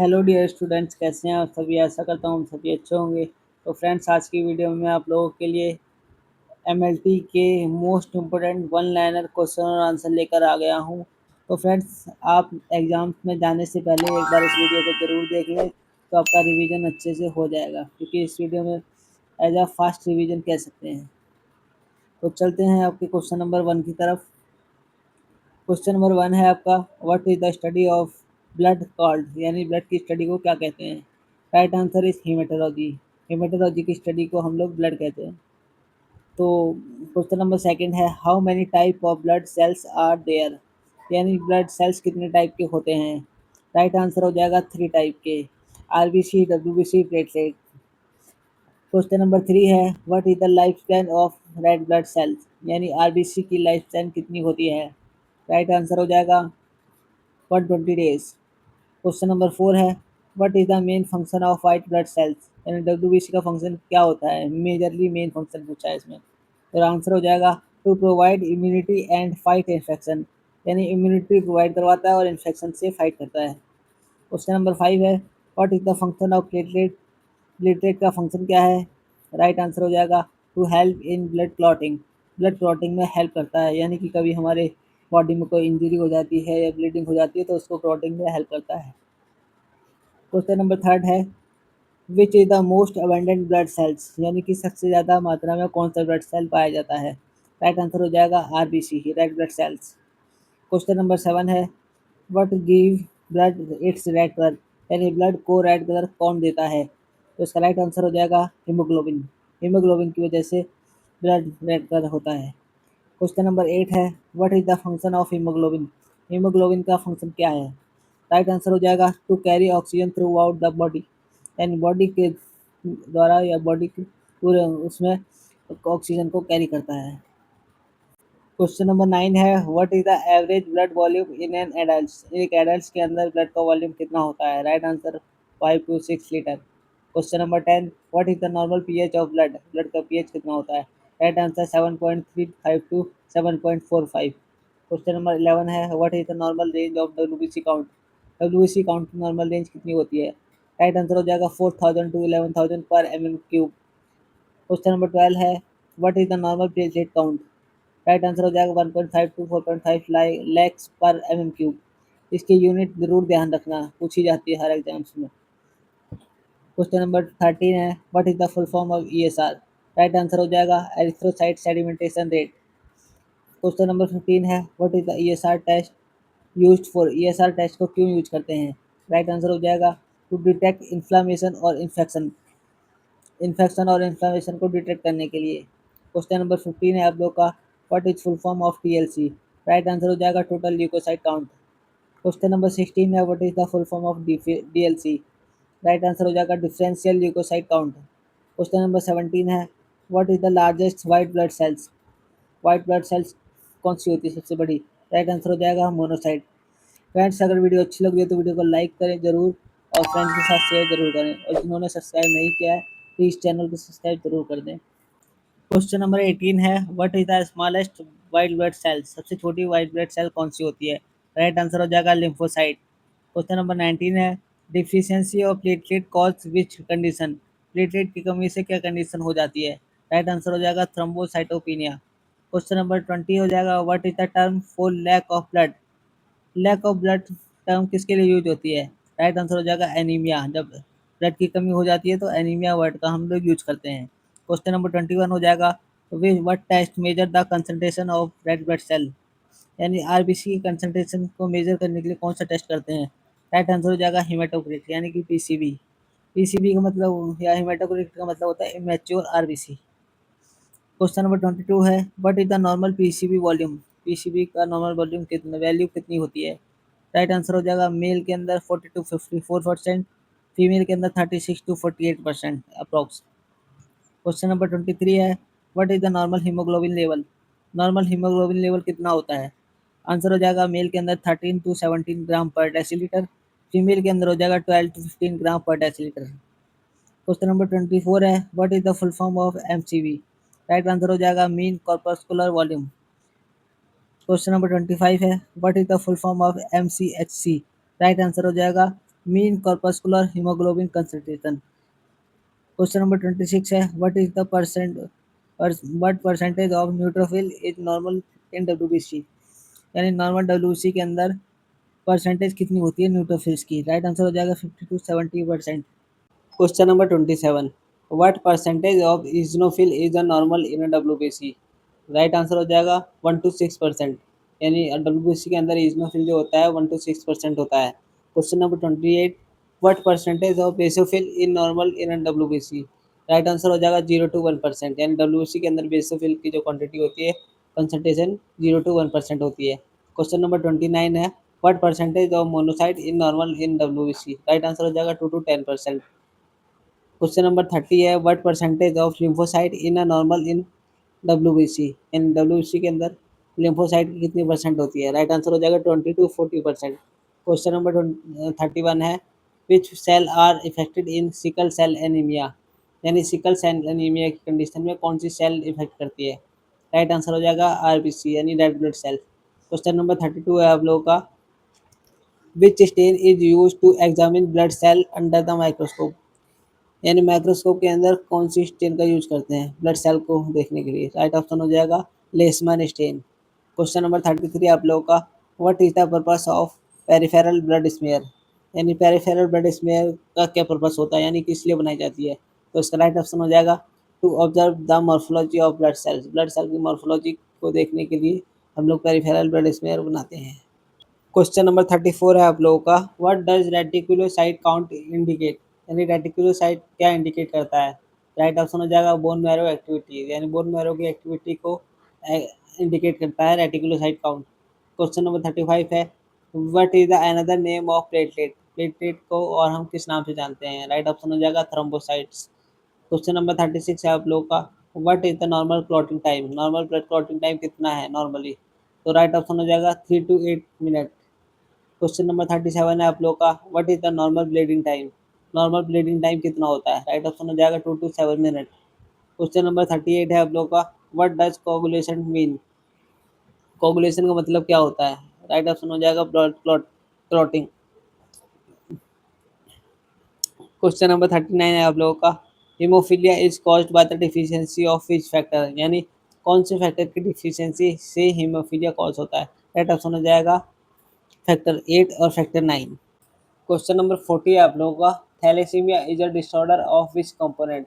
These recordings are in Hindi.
हेलो डियर स्टूडेंट्स, कैसे हैं आप सभी। आशा करता हूँ हम सभी अच्छे होंगे। तो फ्रेंड्स, आज की वीडियो में मैं आप लोगों के लिए एमएलटी के most important one liner question और आंसर लेकर आ गया हूँ। तो फ्रेंड्स, आप एग्जाम्स में जाने से पहले एक बार इस वीडियो को ज़रूर देख लें, तो आपका रिवीजन अच्छे से हो जाएगा, क्योंकि इस वीडियो में एज अ फास्ट रिवीजन कह सकते हैं। तो चलते हैं आपके क्वेश्चन नंबर 1 की तरफ। क्वेश्चन नंबर 1 है आपका, what is the study of blood called, यानी ब्लड की स्टडी को क्या कहते हैं। Right answer is haematology. Haematology की स्टडी को हम लोग ब्लड कहते हैं। तो क्वेश्चन नंबर सेकंड है, how many type of blood cells are there, यानी ब्लड सेल्स कितने टाइप के होते हैं। राइट आंसर हो जाएगा 3 टाइप के, RBC, WBC, platelet. Question number 3 है, what is the life span of red blood cells, यानी आरबीसी की लाइफ स्पैन कितनी होती है। राइट आंसर हो जाएगा 120 डेज। क्वेश्चन नंबर 4 है, what is the main function of white blood cells, यानी डब्ल्यूबीसी का फंक्शन क्या होता है। मेजरली मेन फंक्शन पूछा है इसमें। तो आंसर हो जाएगा to provide immunity and fight infection, यानी इम्यूनिटी प्रोवाइड करवाता है और इन्फेक्शन से फाइट करता है। क्वेश्चन नंबर 5 है, what is the function of platelet, platelet का फंक्शन क्या है। राइट आंसर हो जाएगा to help in blood clotting, blood clotting में हेल्प करता है, यानी कि कभी हमारे बॉडी में कोई इंजरी हो जाती है या ब्लीडिंग हो जाती है तो उसको क्लॉटिंग में हेल्प करता है। क्वेश्चन नंबर 3 है, which is the most abundant blood cells, यानी कि सबसे ज़्यादा मात्रा में कौन सा ब्लड सेल पाया जाता है। राइट आंसर हो जाएगा RBC, red blood sales. Question number 7 है, what give blood it's red colour, यानी ब्लड को रेड कलर कौन देता है। तो इसका राइट आंसर हो जाएगा हीमोग्लोबिन। हीमोग्लोबिन की वजह से ब्लड रेड कलर होता है। क्वेश्चन नंबर 8 है, what is the function of haemoglobin, haemoglobin का फंक्शन क्या है। राइट आंसर हो जाएगा to carry oxygen throughout the body, यानी बॉडी के द्वारा या बॉडी के पूरे उसमें ऑक्सीजन को कैरी करता है। क्वेश्चन नंबर 9 है, what is the average blood volume in an adult, एक एडल्ट के अंदर ब्लड का वॉल्यूम कितना होता है। Right answer 5 to 6 litre. Question number 10, what is the normal pH of blood, blood का पीएच कितना होता है। Right answer 7.35 to 7.45। Question number 11 है, what is the normal range of WBC count, WBC count की नॉर्मल रेंज कितनी होती है। राइट आंसर हो जाएगा 4000 to 11000 पर एम क्यूब। क्वेश्चन नंबर 12 है, what is the normal platelet count. Right answer हो जाएगा 1.5 to 4.5 लैक्स पर एम क्यूब। इसकी यूनिट जरूर ध्यान रखना, पूछी जाती है हर एग्जाम्स में। क्वेश्चन नंबर 13 है, what is the full form of ESR. Right answer हो जाएगा erythrocyte sedimentation rate. Question number 15 है, what is the ESR test used for, ESR test को क्यों यूज करते हैं। राइट आंसर हो जाएगा टू डिटेक्ट इन्फ्लामेशन और इन्फेक्शन, इन्फेक्शन और इन्फ्लामेशन को डिटेक्ट करने के लिए। क्वेश्चन नंबर 15 है आप लोग का, what is full form of TLC. Right answer हो जाएगा total leucocyte count. Question number 16 है, what is the full form of DLC. Right answer हो जाएगा differential leucocyte count. Question number 17 है, what is the largest white blood cells, white blood cells कौन सी होती है सबसे बड़ी। राइट आंसर हो जाएगा मोनोसाइट। फ्रेंड्स, अगर वीडियो अच्छी लगी हो तो वीडियो को लाइक करें ज़रूर, और फ्रेंड्स के साथ शेयर ज़रूर करें, और जिन्होंने सब्सक्राइब नहीं किया है प्लीज़ चैनल को सब्सक्राइब जरूर कर दें। क्वेश्चन नंबर 18 है, what is the smallest white blood cell, सबसे छोटी वाइट ब्लड सेल कौन सी होती है। राइट आंसर हो जाएगा लिम्फोसाइट। क्वेश्चन नंबर 19 है, deficiency of platelet cause which condition, platelet की कमी से क्या कंडीशन हो जाती है। राइट आंसर हो जाएगा थ्रोम्बोसाइटोपिनिया। क्वेश्चन नंबर 20 हो जाएगा, what is the term for lack of blood, lack of blood term किसके लिए यूज होती है। राइट आंसर हो जाएगा एनीमिया, जब ब्लड की कमी हो जाती है तो एनीमिया वर्ड का हम लोग यूज करते हैं। क्वेश्चन नंबर 21 हो जाएगा, what test measure the concentration of red blood cell, यानी आरबीसी की कंसंट्रेशन को मेजर करने के लिए कौन सा टेस्ट करते हैं। राइट आंसर हो जाएगा हीमेटोक्रिट, यानी कि पीसीबी। पीसीबी का मतलब या हीमेटोक्रिट का मतलब होता है इमेच्योर आरबीसी। क्वेश्चन नंबर 22 है, what is the normal PCB volume, PCB का नॉर्मल वॉल्यूम कितना, वैल्यू कितनी होती है। राइट आंसर हो जाएगा मेल के अंदर 40 to 54%, फीमेल के अंदर 36 to 48% अप्रॉक्स। क्वेश्चन नंबर 23 है, what is the normal haemoglobin level, normal haemoglobin level कितना होता है। आंसर हो जाएगा मेल के अंदर 13 to 17 ग्राम पर डेसीलीटर, फीमेल के अंदर हो जाएगा 12 to 15 ग्राम पर डेसीलीटर। क्वेश्चन नंबर 24 है, what is the full form of MCV. Right answer हो जाएगा mean corpuscular volume. Question number 25 है, what is the full form of MCHC. Right answer हो जाएगा mean corpuscular haemoglobin concentration. Question number 26 है what percentage of neutrophil is normal in WBC. यानी नॉर्मल डब्ल्यूबीसी के अंदर परसेंटेज कितनी होती है न्यूट्रोफिल्स की। राइट आंसर हो जाएगा 50 to 70%। Question number 27, what percentage of eosinophil is a normal in a WBC. Right answer हो जाएगा 1 to 6%। यानी डब्ल्यूबीसी के अंदर इजनोफिल जो होता है 1 to 6% होता है। Question number 28, what percentage of basophil in normal in a WBC. Right answer हो जाएगा 0 to 1%। यानी डब्ल्यूबीसी के अंदर बेसोफिल की जो क्वांटिटी होती है कंसंट्रेशन 0 to 1% होती है। क्वेश्चन नंबर 29 है, what percentage of monocyte in normal in WBC. Right answer हो जाएगा 2 to 10%। क्वेश्चन नंबर 30 है, what percentage of lymphocyte in a normal in WBC. In WBC के अंदर लिम्फोसाइट की कितनी परसेंट होती है। राइट आंसर हो जाएगा 20 to 40%। क्वेश्चन नंबर 31 है, which cell are affected in sickle cell anaemia. यानी सिकल सेल एनीमिया की कंडीशन में कौन सी सेल इफेक्ट करती है। राइट आंसर हो जाएगा आरबीसी यानी red blood cell. Question number 32 है आप लोगों का, which stain is use to examine blood cell under the microscope. यानी माइक्रोस्कोप के अंदर कौन सी स्टेन का यूज करते हैं ब्लड सेल को देखने के लिए। राइट ऑप्शन हो जाएगा लेसमैन स्टेन। क्वेश्चन नंबर 33 आप लोगों का, what is the purpose of peripheral blood smear. यानी पेरिफेरल ब्लड स्मेयर का क्या पर्पस होता है, यानी किस लिए बनाई जाती है। तो इसका राइट ऑप्शन हो जाएगा to observe the morphology of blood cells. Blood cell की मॉर्फोलॉजी को देखने के लिए हम लोग पेरिफेरल ब्लड स्मेयर बनाते हैं। क्वेश्चन नंबर 34 है आप लोगों का, what does reticulocyte count indicate. यानी रेटिकुलोसाइट क्या इंडिकेट करता है। राइट ऑप्शन हो जाएगा बोन मैरो एक्टिविटी। यानी बोन मैरो की एक्टिविटी को इंडिकेट करता है रेटिकुलोसाइट काउंट। क्वेश्चन नंबर 35 है, what is the another name of platelet. Platelet को और हम किस नाम से जानते हैं। राइट ऑप्शन हो जाएगा थ्रोम्बोसाइट्स। क्वेश्चन नंबर 36 है आप लोगों का, what is the normal clotting time. Normal blood clotting time कितना है नॉर्मली। तो राइट ऑप्शन हो जाएगा 3 to 8 मिनट। क्वेश्चन नंबर 37 है आप लोग का, what is the normal bleeding time. Normal bleeding time कितना होता है। राइट ऑप्शन हो जाएगा 2 to 7 मिनट। क्वेश्चन नंबर 38 है आप लोग का, what does coagulation mean. Coagulation का मतलब क्या होता है। राइट ऑप्शन हो जाएगा ब्लड क्लॉटिंग। क्वेश्चन नंबर 39 है आप लोगों का, haemophilia is caused by the deficiency of which factor. यानी कौन से फैक्टर की डिफिशियंसी से हीमोफीलिया कॉज होता है। राइट ऑप्शन हो जाएगा फैक्टर 8 और फैक्टर 9। क्वेश्चन नंबर 40 है आप लोगों का, thalassaemia is a disorder of which component.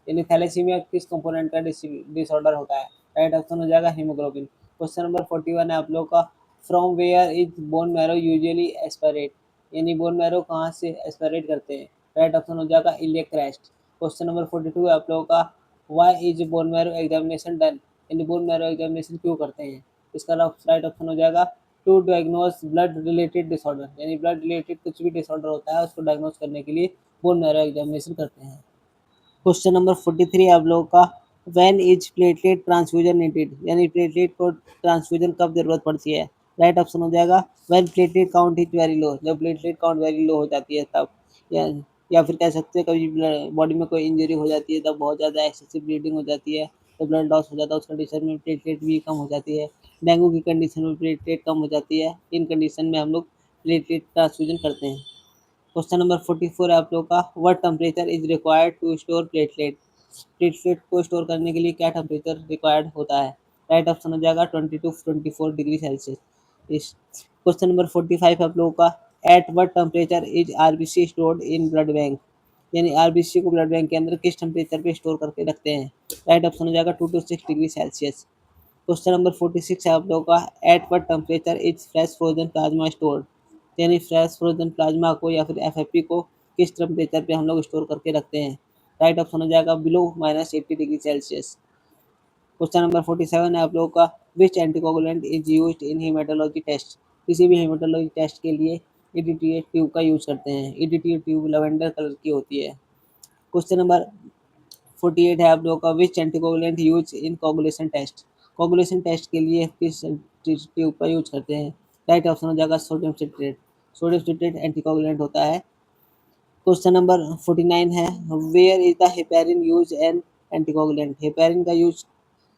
यानी थैलेसीमिया किस कंपोनेंट का डिसऑर्डर होता है। राइट ऑप्शन हो जाएगा हीमोग्लोबिन। क्वेश्चन नंबर 41 है आप लोगों का, from where is bone marrow usually aspirate. यानी बोन मैरो कहाँ से एस्पिरेट करते हैं। राइट ऑप्शन हो जाएगा इलियक क्रेस्ट। क्वेश्चन नंबर 42 है आप लोगों का, why is bone marrow examination done. यानी बोन मैरो एग्जामिनेशन क्यों करते हैं। इसका राइट ऑप्शन हो जाएगा to diagnose blood related disorder. यानी ब्लड रिलेटेड कुछ भी डिसऑर्डर होता है उसको डायग्नोस करने के लिए बोन मैरो एग्जामिनेशन करते हैं। क्वेश्चन नंबर 43 आप लोगों का, when is platelet transfusion needed. यानी प्लेटलेट को ट्रांसफ्यूजन कब जरूरत पड़ती है। राइट ऑप्शन हो जाएगा when platelet count is very low. जब प्लेटलेट काउंट वेरी लो हो जाती है तब। या या फिर कह सकते हैं कभी बॉडी में कोई इंजरी हो जाती है तब बहुत ज़्यादा एक्सेसिव ब्लीडिंग हो जाती है तो ब्लड लॉस हो जाता है। उस कंडीशन में प्लेटलेट भी कम हो जाती है। डेंगू की कंडीशन में प्लेटलेट कम हो जाती है। इन कंडीशन में हम लोग प्लेटलेट ट्रांसफ्यूजन करते हैं। क्वेश्चन नंबर 44 है आप लोग का, what temperature is required to store platelet. Platelet को स्टोर करने के लिए क्या टेम्परेचर रिक्वायर्ड होता है। राइट ऑप्शन हो जाएगा 20 to 24 डिग्री सेल्सियस। इस क्वेश्चन नंबर 45 आप लोगों का, at what temperature is RBC stored in blood bank. यानी आरबीसी को ब्लड बैंक के अंदर किस टेम्परेचर पे स्टोर करके रखते हैं। राइट ऑप्शन हो जाएगा 2 to 6 degree Celsius. Question number 46 है आप लोगों का, at what temperature is fresh frozen plasma stored. यानी फ्रेश फ्रोजन प्लाज्मा को या फिर एफएफपी को किस टेम्परेचर पे हम लोग स्टोर करके रखते हैं। राइट ऑप्शन हो जाएगा below -80 degree Celsius. Question number 47 है आप लोगों का, which anticoagulant is used in haematology test. किसी भी हेमाटोलॉजी टेस्ट के लिए ईडीटीए ट्यूब का यूज करते हैं। ईडीटीए ट्यूब लैवेंडर कलर की होती है। क्वेश्चन नंबर 48 है आप लोगों का, which anticoagulant use in coagulation test. Coagulation test के लिए किस ट्यूब का यूज करते हैं। राइट ऑप्शन हो जाएगा sodium citrate. Sodium citrate anticoagulant होता है। क्वेश्चन नंबर 49 है, where is the heparin use an anticoagulant. Heparin का यूज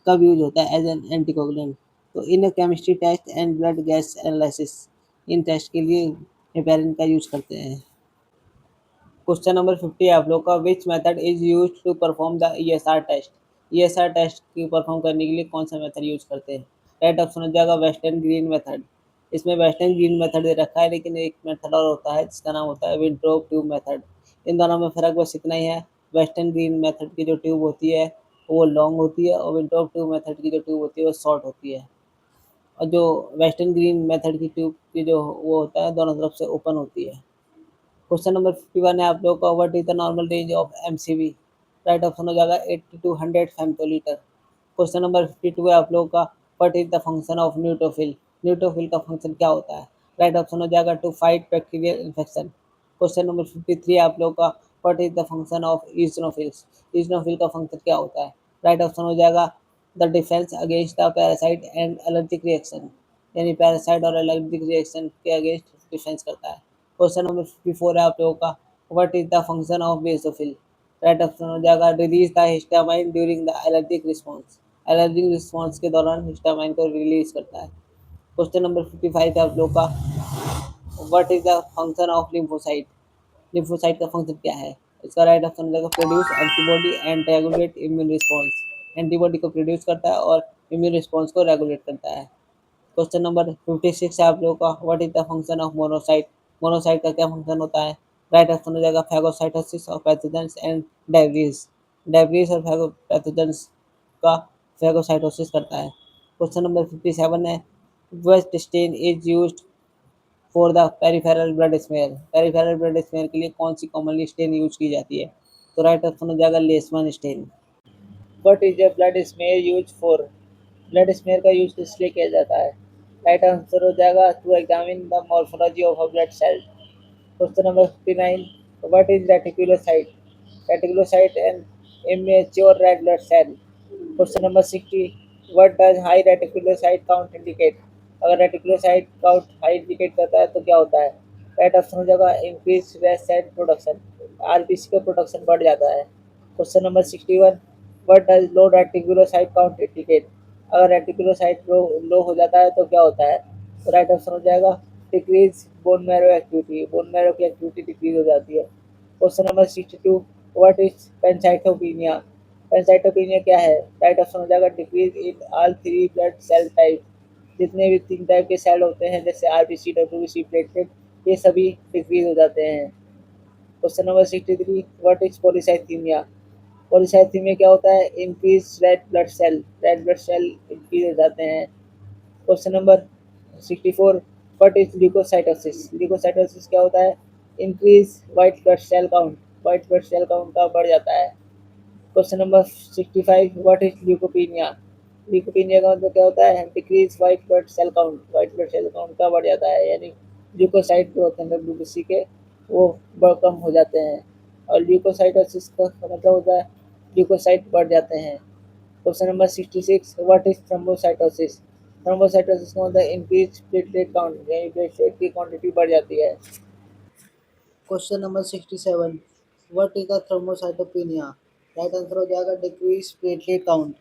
कब यूज होता है एज एन एंटीकोगुलेंट। तो in chemistry test and blood gas analysis. इन टेस्ट के लिए हेपेरिन का यूज करते हैं। क्वेश्चन नंबर 50 है आप लोग का, which method is use to perform the ESR test. ESR test की परफॉर्म करने के लिए कौन सा मेथड यूज करते हैं? राइट ऑप्शन हो जाएगा वेस्टर्न ग्रीन मेथड। इसमें वेस्टर्न ग्रीन मेथड दे रखा है, लेकिन एक मेथड और होता है जिसका नाम होता है विंड्रोप ट्यूब मेथड। इन दोनों में फ़र्क बस इतना ही है, वेस्टर्न ग्रीन मेथड की जो ट्यूब होती है वो लॉन्ग होती है, और विंड्रोप ट्यूब मेथड की जो ट्यूब होती है वो शॉर्ट होती है। और जो वेस्टर्न ग्रीन मेथड की ट्यूब की जो वो होता है दोनों तरफ से ओपन होती है। क्वेश्चन नंबर 51 है आप लोगों का, what is the normal range of MCV. Right option हो जाएगा 80 टू 100 फेम्टोलीटर। क्वेश्चन नंबर 52 है आप लोगों का, what is the function of neutrophil. Neutrophil का फंक्शन क्या होता है? राइट ऑप्शन हो जाएगा to fight bacterial infection. Question number 53 है आप लोगों का, what is the function of eosinophils. Eosinophil का फंक्शन क्या होता है? राइट ऑप्शन हो जाएगा the defence against the parasite and allergic reaction, यानी पैरासाइट और एलर्जिक रिएक्शन के अगेंस्ट डिफेंस करता है। क्वेश्चन नंबर 54 है आप लोगों का, what is the function of basophil. Right option हो जाएगा release the histamine during the allergic response. Allergic response के दौरान हिस्टामाइन को रिलीज करता है। क्वेश्चन नंबर 55 है आप लोगों का, what is the function of lymphocyte. Lymphocyte का फंक्शन क्या है? इसका राइट ऑप्शन हो जाएगा produce antibody and regulate immune response. Antibody को प्रोड्यूस करता है और इम्यून रिस्पॉन्स को रेगुलेट करता है। क्वेश्चन नंबर 56 है आप लोगों का, what is the function of monocyte. Monocyte का क्या फंक्शन होता है? राइट ऑप्शन हो जाएगा phagocytosis of pathogens and debris. Debris और पैथोजेंस का फैगोसाइटोसिस करता है। क्वेश्चन नंबर 57 है, west stain is used for the peripheral blood smear. Peripheral blood smear के लिए कौन सी कॉमनली स्टेन यूज की जाती है? तो राइट ऑप्शन हो जाएगा Leishman stain. What is a blood smear use for. Blood smear का यूज इसलिए किया जाता है? राइट आंसर हो जाएगा to examine the morphology of a blood cell. Question number 59, what is reticulocyte. Reticulocyte an immature red blood cell. Question number 60, what does high reticulocyte count indicate. अगर रेटिकुलोसाइट काउंट हाई इंडिकेट करता है तो क्या होता है? राइट ऑप्शन हो जाएगा increase red cell production. RBC का प्रोडक्शन बढ़ जाता है। Question number 61, what does low reticulocyte count indicate. अगर रेटिकुलोसाइट लो हो जाता है तो क्या होता है? तो राइट ऑप्शन हो जाएगा decrease bone marrow activity. Bone marrow की एक्टिविटी डिक्रीज हो जाती है। Question number 62, what is pancytopenia. Pancytopenia क्या है? राइट ऑप्शन हो जाएगा decrease in all three blood cell type. जितने भी तीन टाइप के सेल होते हैं जैसे आरबीसी, डब्ल्यूबीसी, प्लेटलेट, ये सभी डिक्रीज हो जाते हैं। Question number 63, what is polycythaemia. Polycythaemia क्या होता है? Increase red blood cell. Red blood cell increase हो जाते हैं। Question number 64, what is leucocytosis. Leucocytosis क्या होता है? Increase white blood cell count. White blood cell count का बढ़ जाता है। Question number 65, what is leucopenia. Leucopenia का मतलब क्या होता है? Decrease white blood cell count. White blood cell count का बढ़ जाता है, यानी ल्यूकोसाइट जो होते हैं डब्ल्यूबीसी के वो कम हो जाते हैं। और ल्यूकोसाइटोसिस का मतलब होता है ल्यूकोसाइट बढ़ जाते हैं। Question number 66, what is thrombocytosis. Thrombocytosis का मतलब इंक्रीज प्लेटलेट काउंट, यानी प्लेटलेट की क्वांटिटी बढ़ जाती है। Question number 67, what is the thrombocytopenia. Right answer हो जाएगा decrease platelet count.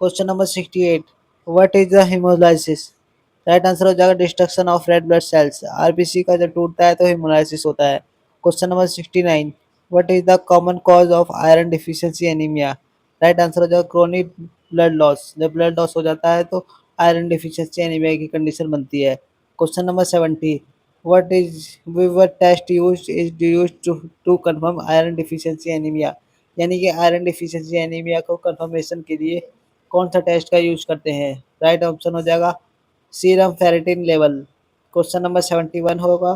Question number 68, what is the haemolysis. Right answer हो जाएगा destruction of red blood cells. RBC का जब टूटता है तो हेमोलाइसिस होता है। Question number 69, what is the common cause of iron deficiency anaemia. Right answer हो जाएगा क्रोनिक ब्लड लॉस। जब ब्लड लॉस हो जाता है तो आयरन डिफिशियंसी एनीमिया की कंडीशन बनती है। क्वेश्चन नंबर 70, what is विवर test use to confirm iron deficiency anaemia. यानी कि आयरन डिफिशियंसी एनीमिया को कंफर्मेशन के लिए कौन सा टेस्ट का यूज करते हैं? राइट ऑप्शन हो जाएगा serum ferritin level. Question number 71 होगा,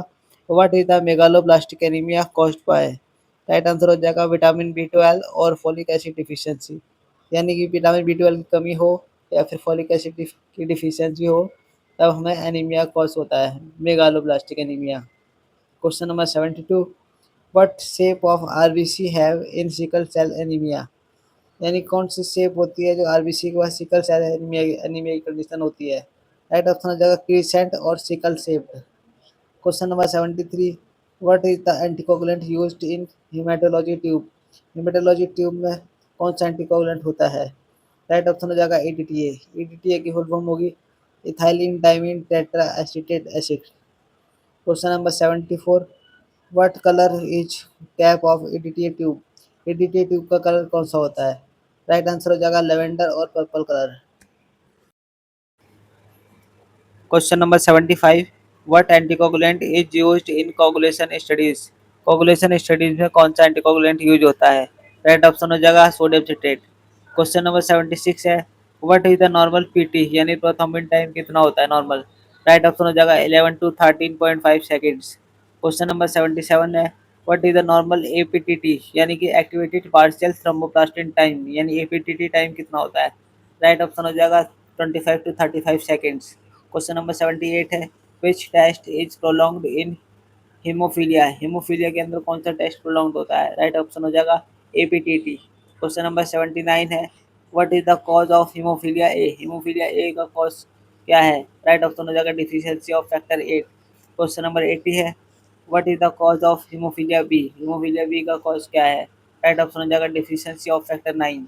what is the megaloblastic anaemia caused by. Right answer हो जाएगा विटामिन B12 और फोलिक एसिड डिफिशियंसी। यानी कि विटामिन B12 की कमी हो या फिर फोलिक एसिड की डिफिशियंसी हो तब हमें एनीमिया कॉज होता है, megaloblastic anaemia. Question number 72, what shape of RBC have in sickle cell anaemia. यानी कौन सी शेप होती है जो आरबीसी के पास सिकल सेल एनीमिया एनीमिया की कंडीशन होती है? राइट ऑप्शन हो जाएगा क्रीसेंट और sickle shaped. Question number 73, what is the anticoagulant used in haematology tube. Haematology tube में कौन सा एंटीकोगुलेंट होता है? राइट ऑप्शन हो जाएगा एडीटीए। एडीटीए की फुल फॉर्म होगी ethylene diamine tetra acetate acid. Question number 74, what colour is cap of EDT tube? EDT tube का कलर कौन सा होता है? राइट आंसर हो जाएगा लेवेंडर और purple colour. Question number 75, what anticoagulant is used in coagulation studies? Coagulation studies में कौन सा एंटीकोगुलेंट यूज होता है? राइट ऑप्शन हो जाएगा सोडियम सिट्रेट। क्वेश्चन नंबर 76 है, what is the normal PT यानी प्रोथर्मिन टाइम कितना होता है नॉर्मल? राइट ऑप्शन हो जाएगा 11 टू 13.5 सेकेंड्स। क्वेश्चन नंबर 77 है, what is the normal APTT यानी कि एक्टिवेटेड पार्शियल थ्रोम्बोप्लास्टिन टाइम यानी एपीटीटी टाइम कितना होता है? राइट ऑप्शन हो जाएगा 25 टू 35 सेकेंड्स। क्वेश्चन नंबर 78 है, which test is prolonged in haemophilia? Haemophilia के अंदर कौन सा टेस्ट प्रोलॉन्ग्ड होता है? राइट ऑप्शन हो जाएगा एपीटीटी। क्वेश्चन नंबर 79 है, what is the cause of haemophilia A? Haemophilia A का कॉज क्या है? राइट ऑप्शन हो जाएगा deficiency of factor 8। Question number 80 है, what is the cause of haemophilia B? Haemophilia B का कॉज क्या है? राइट ऑप्शन हो जाएगा deficiency of factor 9।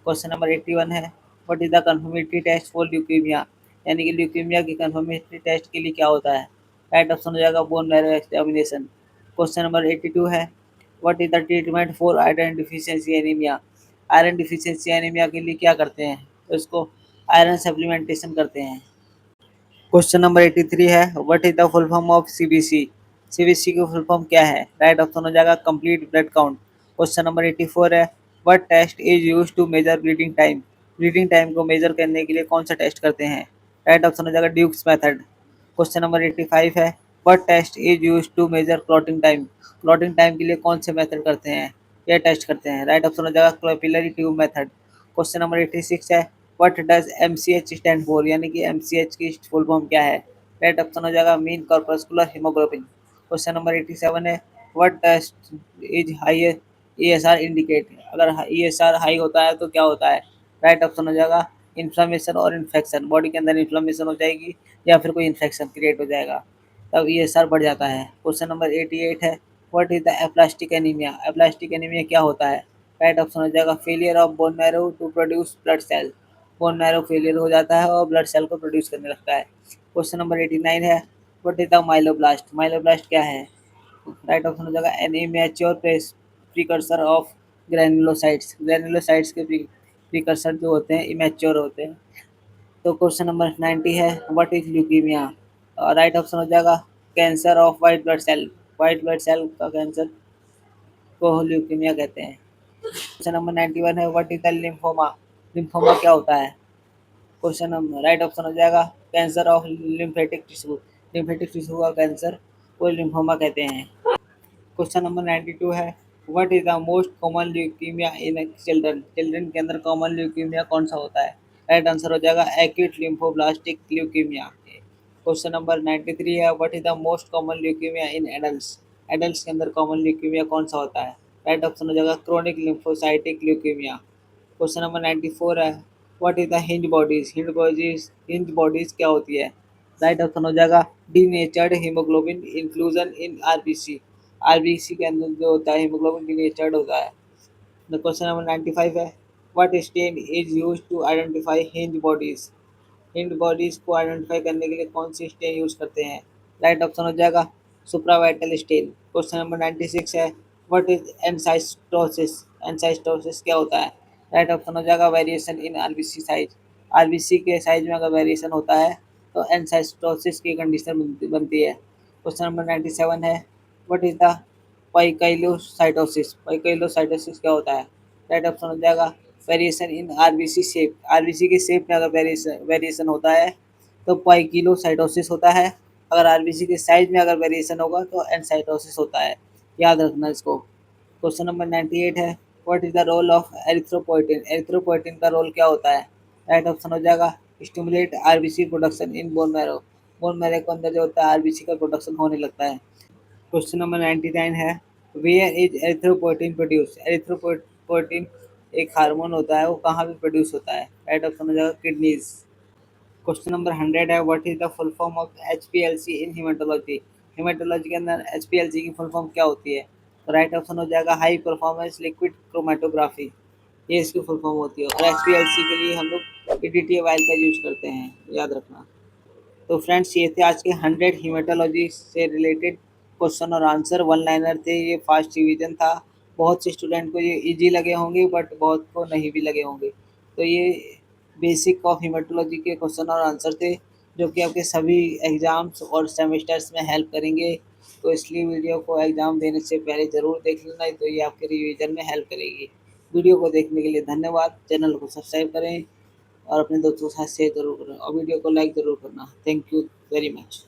Question number 81 है, what is the confirmatory test for leukaemia यानी कि ल्यूकीमिया की कन्फर्मेटरी टेस्ट के लिए क्या होता है? राइट ऑप्शन हो जाएगा bone marrow examination. Question number 82 है, what is the treatment for iron deficiency anaemia? Iron deficiency anaemia के लिए क्या करते हैं? तो इसको आयरन सप्लीमेंटेशन करते हैं। क्वेश्चन नंबर 83 है, what is the full form of CBC? CBC की फुल फॉर्म क्या है? राइट ऑप्शन हो जाएगा complete blood count. Question number 84 है, what test is used to measure bleeding time? Bleeding time को मेजर करने के लिए कौन सा टेस्ट करते हैं? राइट ऑप्शन हो जाएगा ड्यूक्स मेथड। क्वेश्चन नंबर 85 है, what test is used to measure clotting time? Clotting time के लिए कौन से मेथड करते हैं या टेस्ट करते हैं? राइट ऑप्शन हो जाएगा capillary tube method. Question number 86 है, what does MCH stand for यानी कि एमसीएच की फुल फॉर्म क्या है? राइट ऑप्शन हो जाएगा mean corpuscular haemoglobin. Question number 87 है, what test is high ESR indicate? अगर ईएसआर हाई होता है तो क्या होता है? राइट ऑप्शन हो जाएगा इन्फ्लामेशन और इन्फेक्शन, बॉडी के अंदर इन्फ्लामेशन हो जाएगी या फिर कोई इन्फेक्शन क्रिएट हो जाएगा, तब ईएसआर बढ़ जाता है। क्वेश्चन नंबर 88 है, what is the aplastic anaemia? Aplastic anaemia क्या होता है? राइट ऑप्शन हो जाएगा failure of bone marrow to produce blood cell. Bone marrow failure हो जाता है और ब्लड सेल को प्रोड्यूस करने लगता है। क्वेश्चन नंबर 89 है, what is the myeloblast? Myeloblast क्या है? राइट ऑप्शन हो जाएगा an immature precursor of granulocytes. Granulocytes के प्रिकर्सर जो होते हैं इमेच्योर होते हैं। तो क्वेश्चन नंबर 90 है, what is leukaemia? Right option हो जाएगा cancer of white blood cell. White blood cell का कैंसर को ल्यूकीमिया कहते हैं। क्वेश्चन नंबर 91 है, what is the lymphoma? Lymphoma क्या होता है? क्वेश्चन नंबर राइट ऑप्शन हो जाएगा cancer of lymphatic tissue. Lymphatic tissue का कैंसर को लिम्फोमा कहते हैं। क्वेश्चन नंबर 92 है, what is the most common leukaemia in children? Children के अंदर कॉमन ल्यूकीमिया कौन सा होता है? राइट आंसर हो जाएगा acute lymphoblastic leukaemia. Question number 93 है, what is the most common leukaemia in adults? Adults के अंदर कॉमन ल्यूकीमिया कौन सा होता है? राइट ऑप्शन हो जाएगा chronic lymphocytic leukaemia. Question number 94 है, what is the hinge bodies? Heinz bodies क्या होती है? राइट ऑप्शन हो जाएगा denatured haemoglobin inclusion in RBC. RBC के अंदर जो होता है हीमोग्लोबिन डीनेचर्ड होता है। द क्वेश्चन नंबर 95 है, what stain is use to identify Heinz bodies? Heinz bodies को आइडेंटिफाई करने के लिए कौन सी स्टेन यूज करते हैं? राइट ऑप्शन हो जाएगा सुप्रावाइटल स्टेन। क्वेश्चन नंबर 96 है, व्हाट इज एनसाइटोसिस? एनसाइटोसिस क्या होता है? राइट ऑप्शन हो जाएगा variation in RBC size. RBC के साइज में अगर वेरिएशन होता है तो एनसाइटोसिस की कंडीशन बनती है। क्वेश्चन नंबर 97 है, व्हाट इज द पाइकाइलोसाइटोसिस? पाइकाइलोसाइटोसिस क्या होता है? राइट ऑप्शन हो जाएगा variation in RBC shape. RBC के शेप में अगर वेरिएशन होता है तो पाइकिलोसाइटोसिस होता है। अगर आरबीसी के साइज में अगर वेरिएशन होगा तो एनसाइटोसिस होता है। याद रखना इसको। क्वेश्चन नंबर 98 है, what is the role of erythropoietin? Erythropoietin का रोल क्या होता है? राइट ऑप्शन हो जाएगा stimulate RBC production in bone marrow. Bone marrow के अंदर जो होता है आरबीसी का प्रोडक्शन होने लगता है। क्वेश्चन नंबर 99 है, where is erythropoietin produce? Erythropoietin एक हार्मोन होता है, वो कहाँ पे प्रोड्यूस होता है? राइट ऑप्शन हो जाएगा किडनीज। क्वेश्चन नंबर 100 है, what is the full form of HPLC in haematology? Haematology के अंदर एचपीएलसी की फुल फॉर्म क्या होती है? तो राइट ऑप्शन हो जाएगा हाई परफॉर्मेंस लिक्विड क्रोमेटोग्राफी। ये इसकी फुल फॉर्म होती है और एचपीएलसी के लिए हम लोग ईडीटी वाइल का यूज करते हैं, याद रखना। तो फ्रेंड्स ये थे आज के 100 हीमेटोलॉजी से रिलेटेड क्वेश्चन और आंसर वन लाइनर थे। ये फास्ट रिवीजन था। बहुत से स्टूडेंट को ये इजी लगे होंगे बट बहुत को नहीं भी लगे होंगे। तो ये बेसिक ऑफ हेमेटोलॉजी के क्वेश्चन और आंसर थे जो कि आपके सभी एग्जाम्स और सेमेस्टर्स में हेल्प करेंगे। तो इसलिए वीडियो को एग्ज़ाम देने से पहले ज़रूर देख लेना, तो ये आपके रिवीजन में हेल्प करेगी। वीडियो को देखने के लिए धन्यवाद। चैनल को सब्सक्राइब करें और अपने दोस्तों के साथ शेयर ज़रूर करें और वीडियो को लाइक ज़रूर करना। Thank you very much.